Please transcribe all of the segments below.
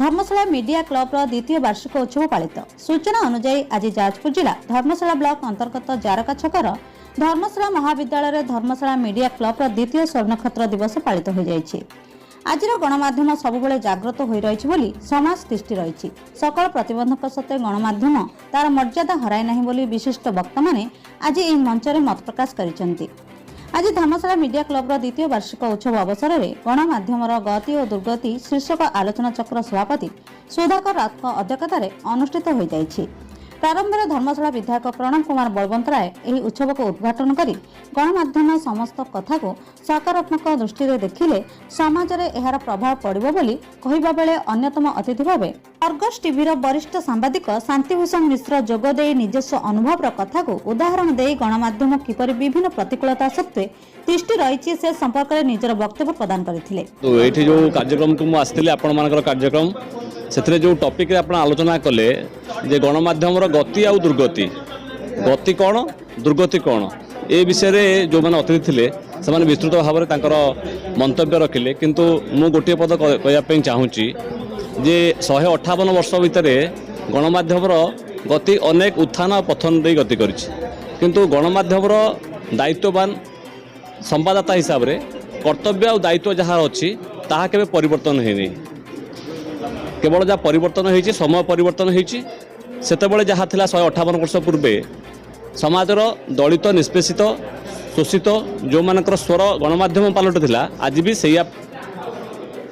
धर्मशाला media क्लबर द्वितीय वार्षिक उत्सव पालित। सूचना अनुसार आज जाजपुर जिला धर्मशाला ब्लॉक अंतर्गत जारका छकर धर्मशाला महाविद्यालय धर्मशाला मीडिया क्लबर द्वितीय स्वर्णक्षेत्र दिवस पालित हो जाइछि। आज गणमाध्यम सबुबले जागृत हो रही बोली समाज दृष्टि रही। सकल प्रतिबंधक सत्वे गणमाध्यम तार मर्यादा हराए नाही बोली विशिष्ट वक्ता माने आज यह मंच में मत प्रकाश करिसेंति। आज धर्मशाला मीडिया क्लबर द्वितीय वार्षिक उत्सव अवसर में गणमाध्यम गति और दुर्गति शीर्षक आलोचना चक्र सभापति सुधाकर राउत अध्यक्षतार अनुष्ठित हो जाइछि। प्रारंभ में धर्मशाला विधायक प्रणव कुमार बलवंत राय यह उत्सव को उद्घाटन कर गणमाध्यम समस्त कथा को सकारात्मक दृष्टि देखिले समाज में यार प्रभाव पड़िबो बोली कहिबा बेले अन्यतम अतिथि भाव अर्गस टीवी वरिष्ठ सांबादिक शांतिभूषण मिश्र जोगदे निजस्व अनुभव कथा को उदाहरण दे गणमाध्यम किपरि विभिन्न प्रतिकूलता सत्वे दृष्टि रही से संपर्क में निजर वक्तव्य प्रदान करथिले। तो एठी जो कार्यक्रम को आसथिले आपण मानकर कार्यक्रम से जो टॉपिक रे आपण आलोचना कले जे गणमाध्यम गति आउ दुर्गति गति कौन दुर्गति कौन ए विषय रे जो माने अतिथि थिले से विस्तृत भाव में तांकर मंतव्य रखिले। किंतु मु गोटे पद कहया चाहूँगी जे 158 वर्ष भितर गणमाध्यम गति अनेक उत्थान पथन दे गति करिछि। किंतु गणमाध्यम दायित्ववान संवाददाता हिसाब रे कर्तव्य और दायित्व जहाँ अच्छी ताहा केबे परिवर्तन होइनी। केवल जहाँ परिवर्तन होइछि समय परिवर्तन होइछि। सेतेबेले जहाँ थिला 158 वर्ष पूर्वे समाजर दलित निष्पेषित शोषित जो मानकर स्वर गणमाध्यम पालट थिला आज भी सही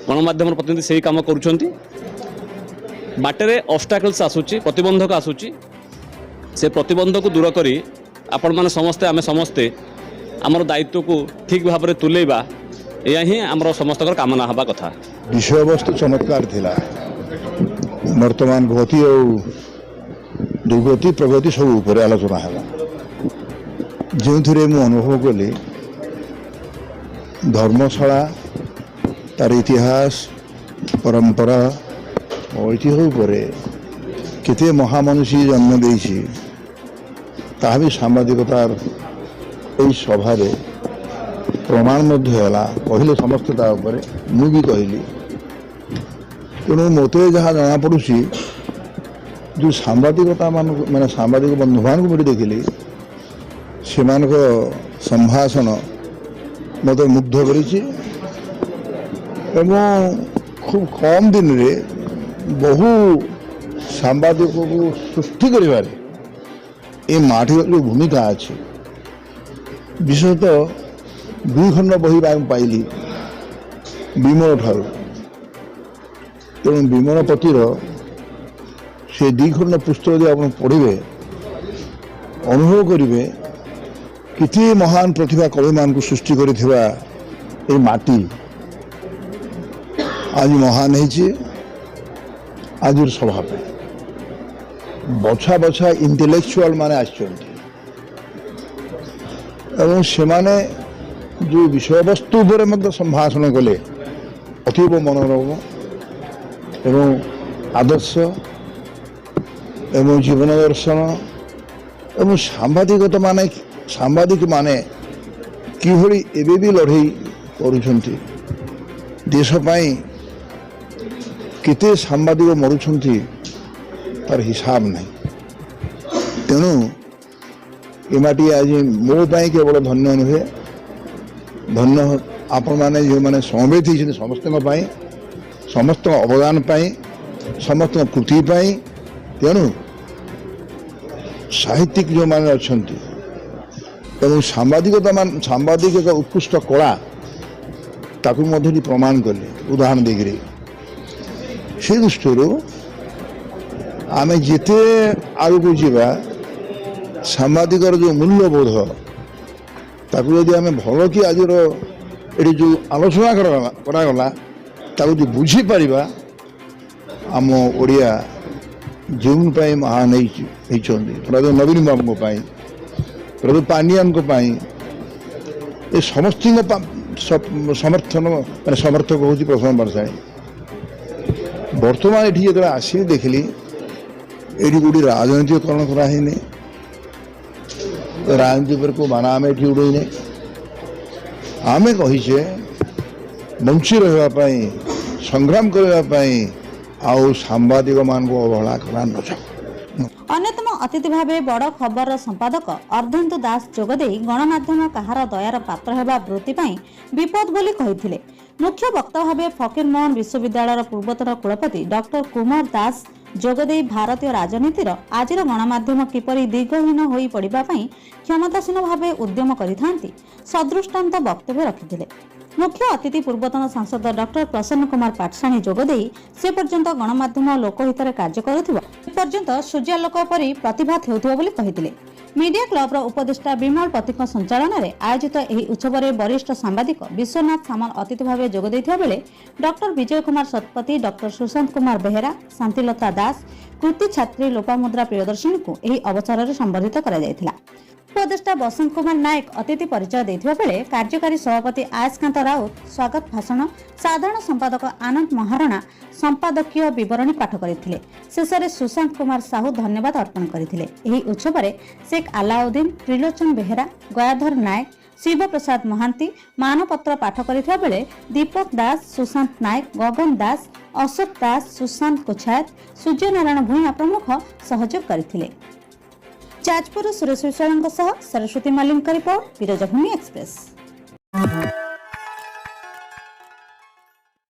गणमाध्यम प्रतिनिधि सही काम करुछंती। बाटेरे ऑब्स्टैकल्स आसुची प्रतिबंधक आसुची से प्रतिबंधक दूर करी आपण माने समस्ते आमे समस्ते आमर दायित्व को ठीक भाव में तुलेबा या ही आमर समस्त कामना हवा कथा। विषय वस्तु चमत्कार थिला। वर्तमान गति और दुर्गति प्रगति सब ऊपर आलोचना है जो थे मु अनुभव कली धर्मशाला तार इतिहास परंपरा ऐतिह्य पर केते महामनुषी जन्म देछि ताहा भी सांबादिकतार सभा प्रमाण कहले समस्ते मु भी कहली। तेणु मत जहाँ जना पड़ी जो सांबादिकता माने सांबादिक बंधु मान को देखिली से संभाषण मत मुग्ध करी खूब कम दिन रे बहु सांबादिक को सृष्टि कर माटी जो भूमिका अच्छी विशेषतः 2 खंड बही पाइली विमल ठार। तेणु विमल पतिर से 2 खंड पुस्तक यदि आप पढ़े अनुभव करेंगे कितने महान प्रतिभा कवि मान को सृष्टि कर माटी आज महान है। आज सभा पे बछा बछा इंटेलेक्चुअल माने आछंती एवं सेमाने जो विषय वस्तु पर संभाषण कले अतीव मनोरम एवं आदर्श एवं जीवन दर्शन एवं सांबादिक माने किभली एबे भी लड़ई करुछंती देश पाई केते सांबादिक मरुछंती तार हिसाब नहीं। तेणु एमाटी आज मो पाई केवल धन्य नुहे धन्य आपण माने जो माने समवेत होती समस्त समस्त अवदान पाई समस्त कृति पाई। तेणु साहित्यिक जो माने अच्छंती एवं सांबादिक एक उत्कृष्ट कला ताकू मध्य प्रमाण कले उदाहरण देकर से दृष्टि आमे जिते आगू जावा सांबादिकर जो मूल्यबोध ताकू यदि आमे भल कि आज ये जो आलोचना करागला ताकू जो बुझी पारिबा आम ओडिया जो महान होती नवीन बाबू प्रभु पांडियान को ये समस्त समर्थन मैंने समर्थक हूँ प्रथम वर्षाणी बर्तमान ये जो आसी देखिली ये गोटे राजनीतिकरण कराई राजनीति पर को माना आम ये उड़े आमे कहीचे बंची रहा संग्राम करने ଆଉ ସାମ୍ବାଦିକମାନଙ୍କୁ ଅବହେଳା କରା ନ ଯାଉ। ଅନ୍ୟତମ ଅତିଥି ଭାବେ ବଡ଼ ଖବରର ସମ୍ପାଦକ ଅର୍ଦ୍ଧେନ୍ଦୁ ଦାସ ଯୋଗଦେଇ ଗଣମାଧ୍ୟମ କାହାର ଦୟାର ପାତ୍ର ହେବା ବୃତ୍ତି ପାଇଁ ବିପଦ ବୋଲି କହିଥିଲେ। ମୁଖ୍ୟ ବକ୍ତା ଭାବେ ଫକୀରମୋହନ ବିଶ୍ୱବିଦ୍ୟାଳୟର ପୂର୍ବତନ କୁଳପତି ଡକ୍ଟର କୁମାର ଦାସ ଯୋଗଦେଇ ଭାରତୀୟ ରାଜନୀତିର ଆଜିର ଗଣମାଧ୍ୟମ କିପରି ଦିଗହୀନ ହୋଇ ପଡ଼ିବା ପାଇଁ କ୍ଷମତାସୀନ ଭାବେ ଉଦ୍ୟମ କରିଥାନ୍ତି ସଦୃଷ୍ଟାନ୍ତ ବକ୍ତବ୍ୟ ରଖିଥିଲେ। ମୁଖ୍ୟ ଅତିଥି ପୂର୍ବତନ ସାଂସଦ ଡକ୍ଟର ପ୍ରସନ୍ନ କୁମାର ପାଟଶାଣୀ ଯୋଗଦେଇ ସେ ପର୍ଯ୍ୟନ୍ତ ଗଣମାଧ୍ୟମ ଲୋକହିତରେ କାର୍ଯ୍ୟ କରୁଥିବା ଏପର୍ଯ୍ୟନ୍ତ ସୂର୍ଯ୍ୟାଲୋକ ପରି ପ୍ରତିଭାତ ହେଉଥିବା ବୋଲି କହିଥିଲେ। ମିଡିଆ କ୍ଲବର ଉପଦେଷ୍ଟା ବିମଳ ପତିଙ୍କ ସଞ୍ଚାଳନାରେ ଆୟୋଜିତ ଏହି ଉତ୍ସବରେ ବରିଷ୍ଠ ସାମ୍ବାଦିକ ବିଶ୍ୱନାଥ ସାମଲ ଅତିଥି ଭାବେ ଯୋଗ ଦେଇଥିବା ବେଳେ ଡକ୍ଟର ବିଜୟ କୁମାର ଶତପଥୀ, ଡକ୍ଟର ସୁଶାନ୍ତ କୁମାର ବେହେରା, ଶାନ୍ତିଲତା ଦାସ, କୃତି ଛାତ୍ରୀ ଲୋପାମୁଦ୍ରା ପ୍ରିୟଦର୍ଶିନୀଙ୍କୁ ଏହି ଅବସରରେ ସମ୍ବର୍ଦ୍ଧିତ କରାଯାଇଥିଲା। ଉପଦେଷ୍ଟା ବସନ୍ତ କୁମାର ନାୟକ ଅତିଥି ପରିଚୟ ଦେଇଥିବା ବେଳେ କାର୍ଯ୍ୟକାରୀ ସଭାପତି ଆୟସ୍କାନ୍ତ ରାଉତ ସ୍ୱାଗତ ଭାଷଣ, ସାଧାରଣ ସମ୍ପାଦକ ଆନନ୍ଦ ମହାରଣା ସମ୍ପାଦକୀୟ ବିବରଣୀ ପାଠ କରିଥିଲେ। ଶେଷରେ ସୁଶାନ୍ତ କୁମାର ସାହୁ ଧନ୍ୟବାଦ ଅର୍ପଣ କରିଥିଲେ। ଏହି ଉତ୍ସବରେ ଶେଖ୍ ଆଲାଉଦ୍ଦିନ, ତ୍ରିଲୋଚନ ବେହେରା, ଗୟାଧର ନାୟକ, ଶିବପ୍ରସାଦ ମହାନ୍ତି ମାନପତ୍ର ପାଠ କରିଥିବା ବେଳେ ଦୀପକ ଦାସ, ସୁଶାନ୍ତ ନାୟକ, ଗଗନ ଦାସ, ଅଶୋକ ଦାସ, ସୁଶାନ୍ତ କୋଛାୟତ, ସୂର୍ଯ୍ୟନାରାୟଣ ଭୂୟାଁ ପ୍ରମୁଖ ସହଯୋଗ କରିଥିଲେ। ଯାଜପୁର ସୁରେଶ ବିଶ୍ୱାଳଙ୍କ ସହ ସରସ୍ୱତୀ ମଲ୍ଲିକଙ୍କ ରିପୋର୍ଟ, ବିରଜାଭୂମି ଏକ୍ସପ୍ରେସ।